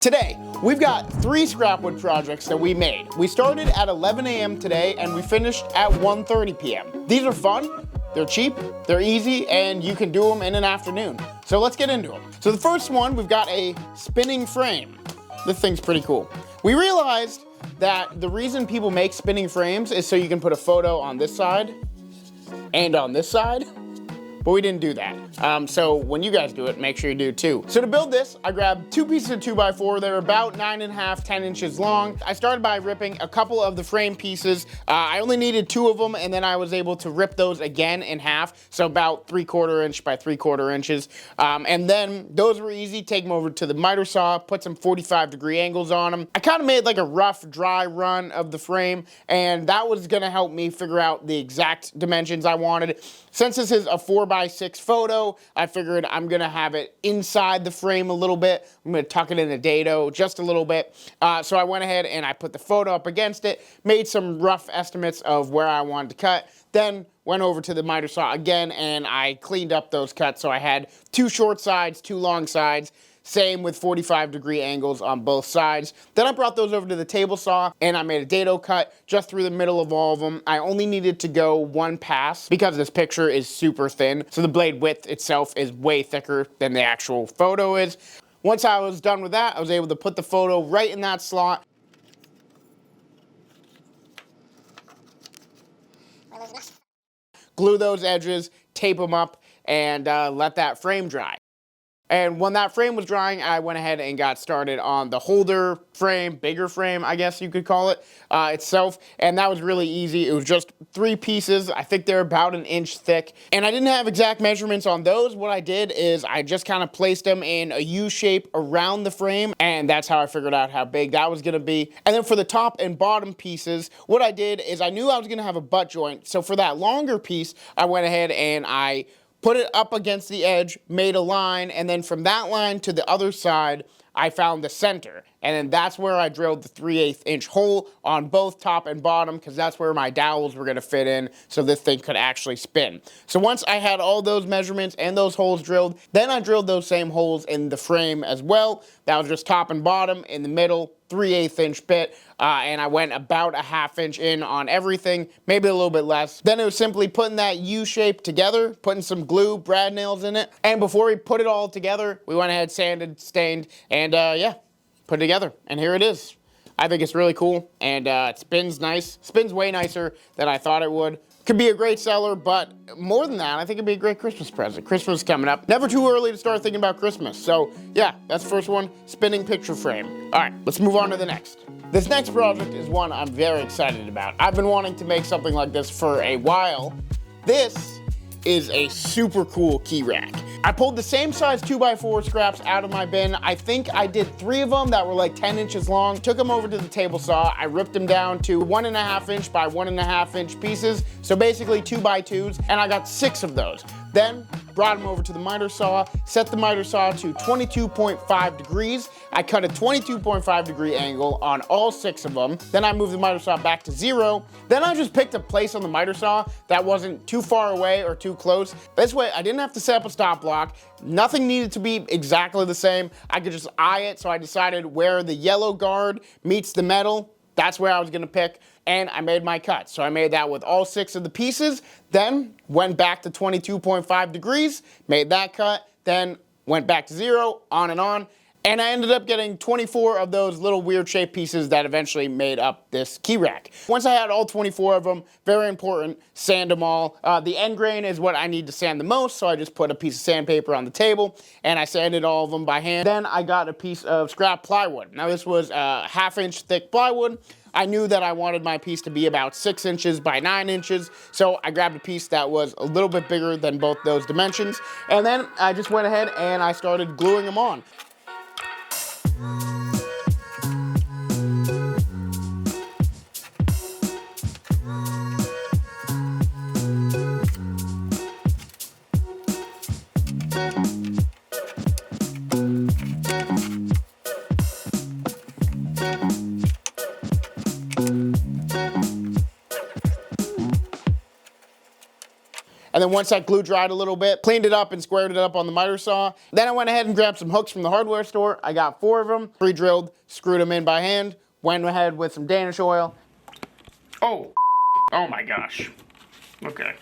Today, we've got 3 Scrapwood projects that we made. We started at 11 a.m. today and we finished at 1:30 p.m. These are fun, they're cheap, they're easy, and you can do them in an afternoon. So let's get into them. So the first one, we've got a spinning frame. This thing's pretty cool. We realized that the reason people make spinning frames is so you can put a photo on this side and on this side. But we didn't do that. So when you guys do it, make sure you do too. So to build this, I grabbed 2 pieces of 2x4. They're about 9.5, 10 inches long. I started by ripping a couple of the frame pieces. I only needed 2 of them, and then I was able to rip those again in half. So about 3/4 inch by 3/4 inches. And then those were easy. Take them over to the miter saw, put some 45-degree angles on them. I kind of made like a rough, dry run of the frame, and that was gonna help me figure out the exact dimensions I wanted. Since this is a 4x6 photo, I figured I'm gonna have it inside the frame a little bit. I'm gonna tuck it in the dado just a little bit. So I went ahead and I put the photo up against it, made some rough estimates of where I wanted to cut, then went over to the miter saw again and I cleaned up those cuts. So I had 2 short sides, 2 long sides. Same with 45-degree angles on both sides. Then I brought those over to the table saw and I made a dado cut just through the middle of all of them. I only needed to go 1 pass because this picture is super thin. So the blade width itself is way thicker than the actual photo is. Once I was done with that, I was able to put the photo right in that slot. Glue those edges, tape them up, and let that frame dry. And when that frame was drying, I went ahead and got started on the holder frame, bigger frame, I guess you could call it, itself. And that was really easy. It was just 3 pieces. I think they're about 1 inch thick. And I didn't have exact measurements on those. What I did is I just kind of placed them in a U shape around the frame. And that's how I figured out how big that was gonna be. And then for the top and bottom pieces, what I did is I knew I was gonna have a butt joint. So for that longer piece, I went ahead and I put it up against the edge, made a line, and then from that line to the other side, I found the center. And then that's where I drilled the 3/8 inch hole on both top and bottom because that's where my dowels were gonna fit in so this thing could actually spin. So once I had all those measurements and those holes drilled, then I drilled those same holes in the frame as well. That was just top and bottom, in the middle, 3/8 inch bit, and I went about 1/2 inch in on everything, maybe a little bit less. Then it was simply putting that U shape together, putting some glue, brad nails in it, and before we put it all together, we went ahead, sanded, stained, and yeah, put it together, and here it is. I think it's really cool, and it spins nice. Spins way nicer than I thought it would. Could be a great seller, but more than that, I think it'd be a great Christmas present. Christmas is coming up. Never too early to start thinking about Christmas. So yeah, that's the first one, spinning picture frame. All right, let's move on to the next. This next project is one I'm very excited about. I've been wanting to make something like this for a while. This is a super cool key rack. I pulled the same size 2x4 scraps out of my bin. I think I did 3 of them that were like 10 inches long. Took them over to the table saw. I ripped them down to 1.5 inch by 1.5 inch pieces. So basically 2x2s, and I got 6 of those. Then brought them over to the miter saw, set the miter saw to 22.5 degrees. I cut a 22.5-degree angle on all 6 of them. Then I moved the miter saw back to 0. Then I just picked a place on the miter saw that wasn't too far away or too close. This way, I didn't have to set up a stop block. Nothing needed to be exactly the same. I could just eye it, so I decided where the yellow guard meets the metal, that's where I was gonna pick, and I made my cut. So I made that with all 6 of the pieces, then went back to 22.5 degrees, made that cut, then went back to 0, on, and I ended up getting 24 of those little weird shaped pieces that eventually made up this key rack. Once I had all 24 of them, very important, sand them all. The end grain is what I need to sand the most, so I just put a piece of sandpaper on the table and I sanded all of them by hand. Then I got a piece of scrap plywood. Now this was a 1/2 inch thick plywood. I knew that I wanted my piece to be about 6 inches by 9 inches, so I grabbed a piece that was a little bit bigger than both those dimensions, and then I just went ahead and I started gluing them on. And And then once that glue dried a little bit, cleaned it up and squared it up on the miter saw. Then I went ahead and grabbed some hooks from the hardware store. I got 4 of them, pre-drilled, screwed them in by hand, went ahead with some Danish oil. Oh my gosh. Okay.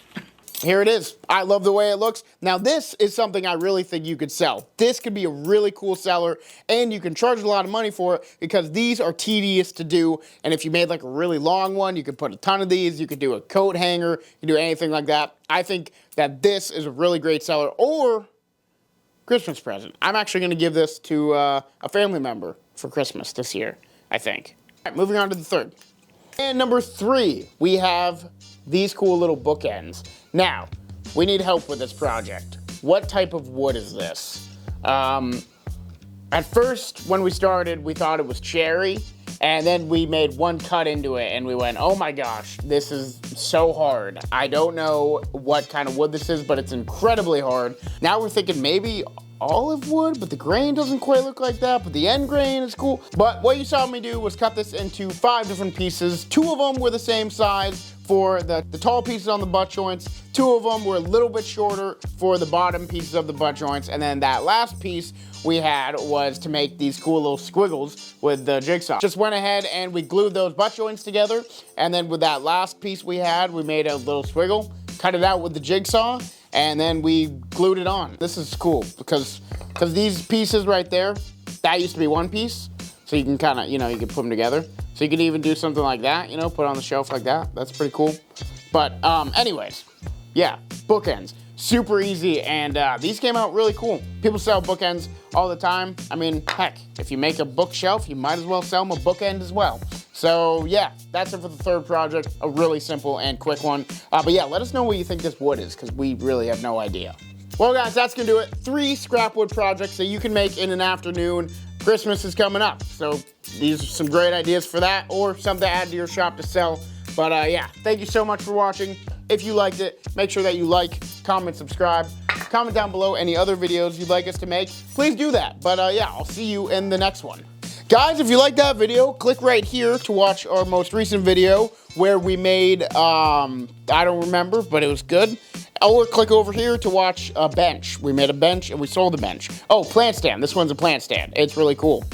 Here it is. I love the way it looks. Now this is something I really think you could sell. This could be a really cool seller, and you can charge a lot of money for it because these are tedious to do. And if you made like a really long one, you could put a ton of these. You could do a coat hanger. You could do anything like that. I think that this is a really great seller or Christmas present. I'm actually going to give this to a family member for Christmas this year, I think. All right, moving on to the third. And number 3, we have these cool little bookends. Now, we need help with this project. What type of wood is this? At first, when we started, we thought it was cherry, and then we made one cut into it, and we went, oh my gosh, this is so hard. I don't know what kind of wood this is, but it's incredibly hard. Now we're thinking maybe olive wood, but the grain doesn't quite look like that, but the end grain is cool. But what you saw me do was cut this into 5 different pieces. 2 of them were the same size for the tall pieces on the butt joints. 2 of them were a little bit shorter for the bottom pieces of the butt joints. And then that last piece we had was to make these cool little squiggles with the jigsaw. Just went ahead and we glued those butt joints together. And then with that last piece we had, we made a little squiggle, cut it out with the jigsaw, and then we glued it on. This is cool because these pieces right there, that used to be one piece. So you can kind of, you know, you can put them together. So you could even do something like that, you know, put it on the shelf like that. That's pretty cool. But anyways, yeah, bookends. Super easy, and these came out really cool. People sell bookends all the time. I mean, heck, if you make a bookshelf, you might as well sell them a bookend as well. So yeah, that's it for the third project. A really simple and quick one. But yeah, let us know what you think this wood is, because we really have no idea. Well guys, that's gonna do it. 3 scrap wood projects that you can make in an afternoon. Christmas is coming up, so these are some great ideas for that, or something to add to your shop to sell. But yeah, thank you so much for watching. If you liked it, make sure that you like, comment, subscribe. Comment down below any other videos you'd like us to make. Please do that. But yeah, I'll see you in the next one. Guys, if you liked that video, click right here to watch our most recent video where we made, I don't remember, but it was good. Or click over here to watch a bench. We made a bench and we sold the bench. Oh, plant stand. This one's a plant stand. It's really cool.